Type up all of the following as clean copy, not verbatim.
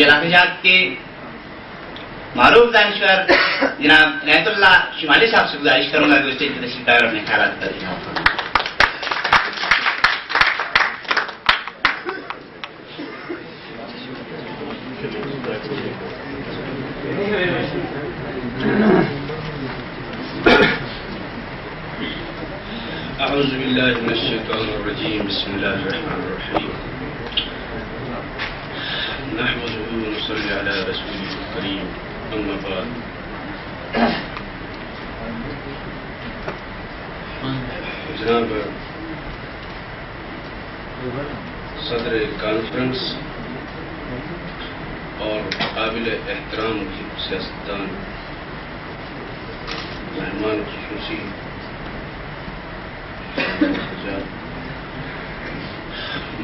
علاقے جات کے معروف دانشور جناب عنایت اللہ شمالی صاحب سے گزارش کروں گا کہ اسٹیج پہ تشریف لائیں اور اپنے خیالات کا اظہار فرمائیں. اعوذ باللہ من الشیطان الرجیم بسم اللہ الرحمن الرحیم نحمده ونصلی علی رسوله الکریم اما بعد. جناب صدر کانفرنس اور قابل احترام سیاستدان مہمان خصوصی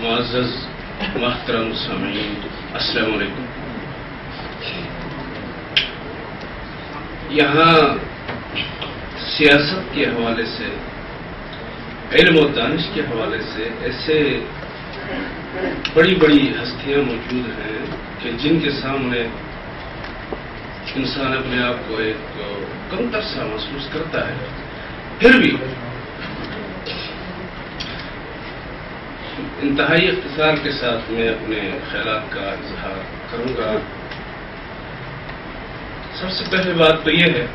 معزز محترم سامعین السلام علیکم. یہاں سیاست کے حوالے سے علم و دانش کے حوالے سے ایسے بڑی بڑی ہستیاں موجود ہیں کہ جن کے سامنے انسان اپنے آپ کو ایک کمتر سا محسوس کرتا ہے. پھر بھی انتہائی اختصار کے ساتھ میں اپنے خیالات کا اظہار کروں گا. سب سے پہلے بات تو یہ ہے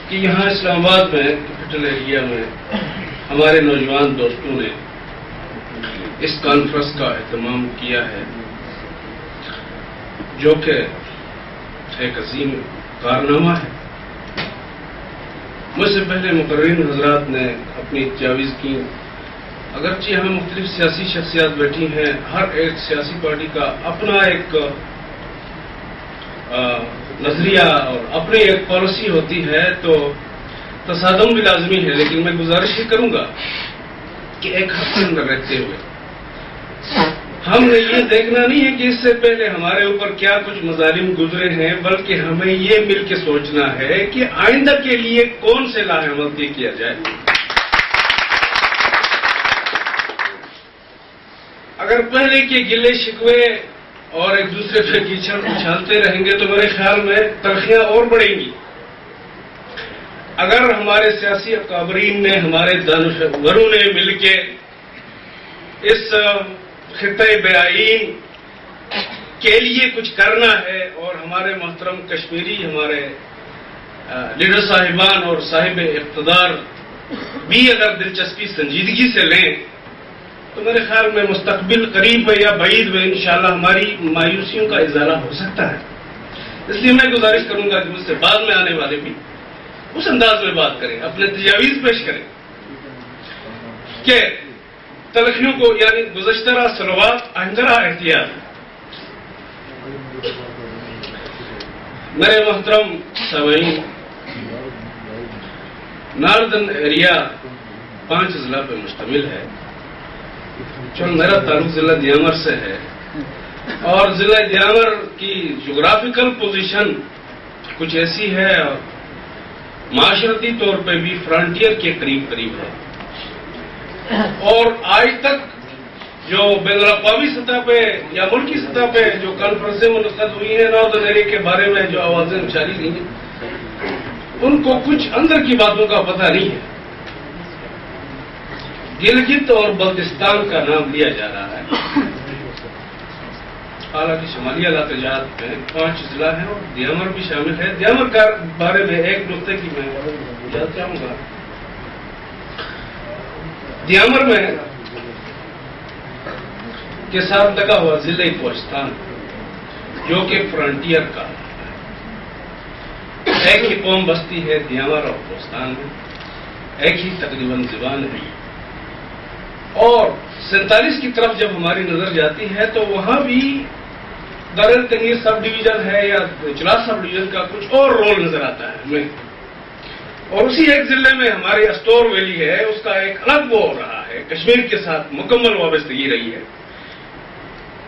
کہ یہاں اسلام آباد میں کیپٹل ایریا میں ہمارے نوجوان دوستوں نے اس کانفرنس کا اہتمام کیا ہے جو کہ ایک عظیم کارنامہ ہے. مجھ سے پہلے مقررین حضرات نے اپنی تجاویز کی. اگرچہ یہاں مختلف سیاسی شخصیات بیٹھی ہیں، ہر ایک سیاسی پارٹی کا اپنا ایک نظریہ اور اپنی ایک پالیسی ہوتی ہے تو تصادم بھی لازمی ہے، لیکن میں گزارش یہ کروں گا کہ ایک حد کے اندر رہتے ہوئے ہم نے یہ دیکھنا نہیں ہے کہ اس سے پہلے ہمارے اوپر کیا کچھ مظالم گزرے ہیں، بلکہ ہمیں یہ مل کے سوچنا ہے کہ آئندہ کے لیے کون سے لاہ عمل کیا جائے. اگر پہلے کے گلے شکوے اور ایک دوسرے پہ کیچڑ اچھالتے رہیں گے تو میرے خیال میں تلخیاں اور بڑھیں گی. اگر ہمارے سیاسی اکابرین نے، ہمارے دانشوروں نے مل کے اس خطۂ بیائین کے لیے کچھ کرنا ہے اور ہمارے محترم کشمیری ہمارے لیڈر صاحبان اور صاحب اقتدار بھی اگر دلچسپی سنجیدگی سے لیں تو میرے خیال میں مستقبل قریب میں یا بعید میں انشاءاللہ ہماری مایوسیوں کا ازالہ ہو سکتا ہے. اس لیے میں گزارش کروں گا کہ مجھ سے بعد میں آنے والے بھی اس انداز میں بات کریں، اپنے تجاویز پیش کریں کہ تلخیوں کو یعنی گزشتہ راہ سلوات آئندہ راہ احتیاط. میرے محترم سامعین، ناردرن ایریا 5 ضلع پہ مشتمل ہے. چون میرا تعلق ضلع دیامر سے ہے اور ضلع دیامر کی جغرافیکل پوزیشن کچھ ایسی ہے اور معاشرتی طور پہ بھی فرنٹیئر کے قریب ہے. اور آج تک جو بین الاقوامی سطح پہ یا ملکی سطح پہ جو کانفرنسیں منعقد ہوئی ہیں ناردرن ایریا کے بارے میں جو آوازیں اچھالی گئی ہیں ان کو کچھ اندر کی باتوں کا پتہ نہیں ہے. گلگت اور بلتستان کا نام لیا جا رہا ہے، حالانکہ شمالی علاقے جات میں 5 ضلع ہیں اور دیامر بھی شامل ہے. دیامر کے بارے میں ایک نقطے کی میں یاد چاہوں گا. دیامر میں کے ساتھ لگا ہوا ضلع کوہستان جو کہ فرنٹیئر کا ایک ہی قوم بستی ہے دیامر اور کوہستان میں، ایک ہی تقریباً زبان ہے. اور 47 کی طرف جب ہماری نظر جاتی ہے تو وہاں بھی دارل تنگیر سب ڈویژن ہے یا چلاس سب ڈویژن کا کچھ اور رول نظر آتا ہے ہمیں. اور اسی ایک ضلع میں ہماری اسٹور ویلی ہے، اس کا ایک الگ وہ ہو رہا ہے، کشمیر کے ساتھ مکمل وابستگی رہی ہے.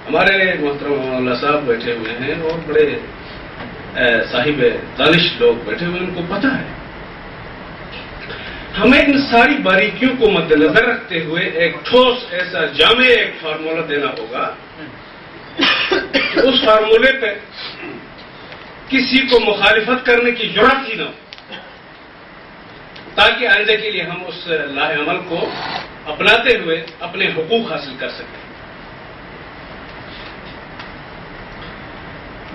ہمارے محترم اللہ صاحب بیٹھے ہوئے ہیں اور بڑے صاحب دانش لوگ بیٹھے ہوئے، ان کو پتہ ہے. ہمیں ان ساری باریکیوں کو مد نظر رکھتے ہوئے ایک ٹھوس ایسا جامع ایک فارمولہ دینا ہوگا اس فارمولے پہ کسی کو مخالفت کرنے کی ضرورت ہی نہ ہو، تاکہ آئندہ کے لیے ہم اس لاہ عمل کو اپناتے ہوئے اپنے حقوق حاصل کر سکیں۔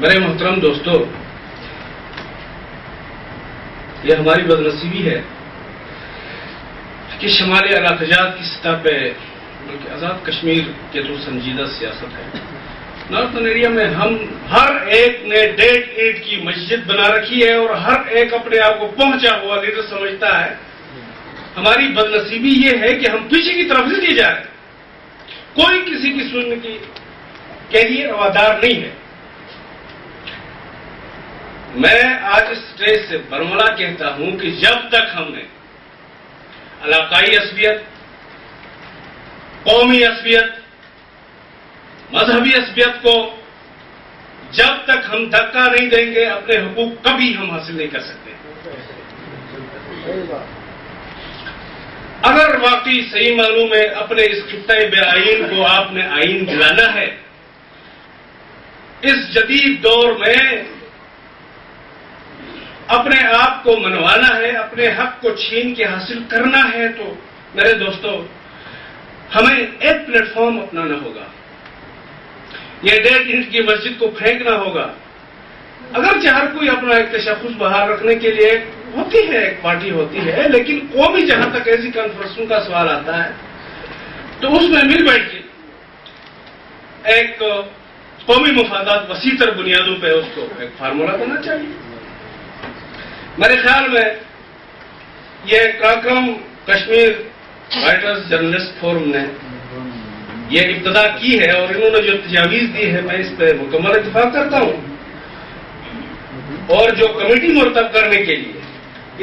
میرے محترم دوستو، یہ ہماری بدنصیبی ہے کہ شمالی علاقہ جات کی سطح پہ بلکہ آزاد کشمیر کے جو سنجیدہ سیاست ہے، نارتھن ایریا میں ہم ہر ایک نے 1.5 اینٹ کی مسجد بنا رکھی ہے اور ہر ایک اپنے آپ کو پہنچا ہوا لیڈر سمجھتا ہے۔ ہماری بدنصیبی یہ ہے کہ ہم پیچھے کی طرف سے لیے جا رہے ہیں، کوئی کسی کی سننے کی کے لیے روادار نہیں ہے۔ میں آج اس اسٹیج سے برملا کہتا ہوں کہ جب تک ہم نے علاقائی عصبیت، قومی عصبیت، مذہبی عصبیت کو جب تک ہم دھکا نہیں دیں گے، اپنے حقوق کبھی ہم حاصل نہیں کر سکتے۔ اگر واقعی صحیح معلوم میں اپنے اس خطۂ بے آئین کو آپ نے آئین دلانا ہے، اس جدید دور میں اپنے آپ کو منوانا ہے، اپنے حق کو چھین کے حاصل کرنا ہے، تو میرے دوستو ہمیں ایک پلیٹ فارم اپنانا ہوگا۔ یہ 1.5 اینٹ کی مسجد کو پھینکنا ہوگا۔ اگرچہ ہر کوئی اپنا ایک تشخص بحال رکھنے کے لیے ہوتی ہے، ایک پارٹی ہوتی ہے، لیکن قومی جہاں تک ایسی کانفرنسوں کا سوال آتا ہے تو اس میں مل بیٹھ کے ایک قومی مفادات وسیع تر بنیادوں پہ اس کو ایک فارمولہ بننا چاہیے۔ میرے خیال میں یہ Karakoram Kashmir writers journalist forum نے یہ ابتدا کی ہے اور انہوں نے جو تجاویز دی ہے میں اس پہ مکمل اتفاق کرتا ہوں، اور جو کمیٹی مرتب کرنے کے لیے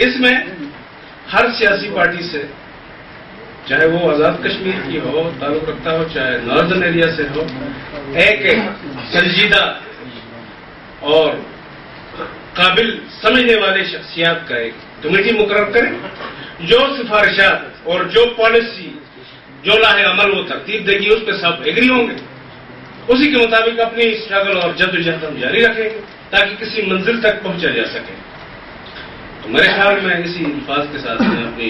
اس میں ہر سیاسی پارٹی سے، چاہے وہ آزاد کشمیر کی ہو تعلق رکھتا ہو، چاہے ناردرن ایریا سے ہو، ایک سنجیدہ اور قابل سمجھنے والے شخصیات کا ایک کمیٹی مقرر کریں، جو سفارشات اور جو پالیسی، جو لاہ عمل وہ ترتیب دے گی اس پہ سب ایگری ہوں گے، اسی کے مطابق اپنی اسٹرگل اور جدوجہد ہم جاری رکھیں گے تاکہ کسی منزل تک پہنچا جا سکے۔ تو میرے خیال میں اسی الفاظ کے ساتھ میں اپنی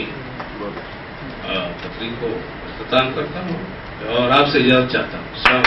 تقریر کو اختتام کرتا ہوں اور آپ سے اجازت چاہتا ہوں۔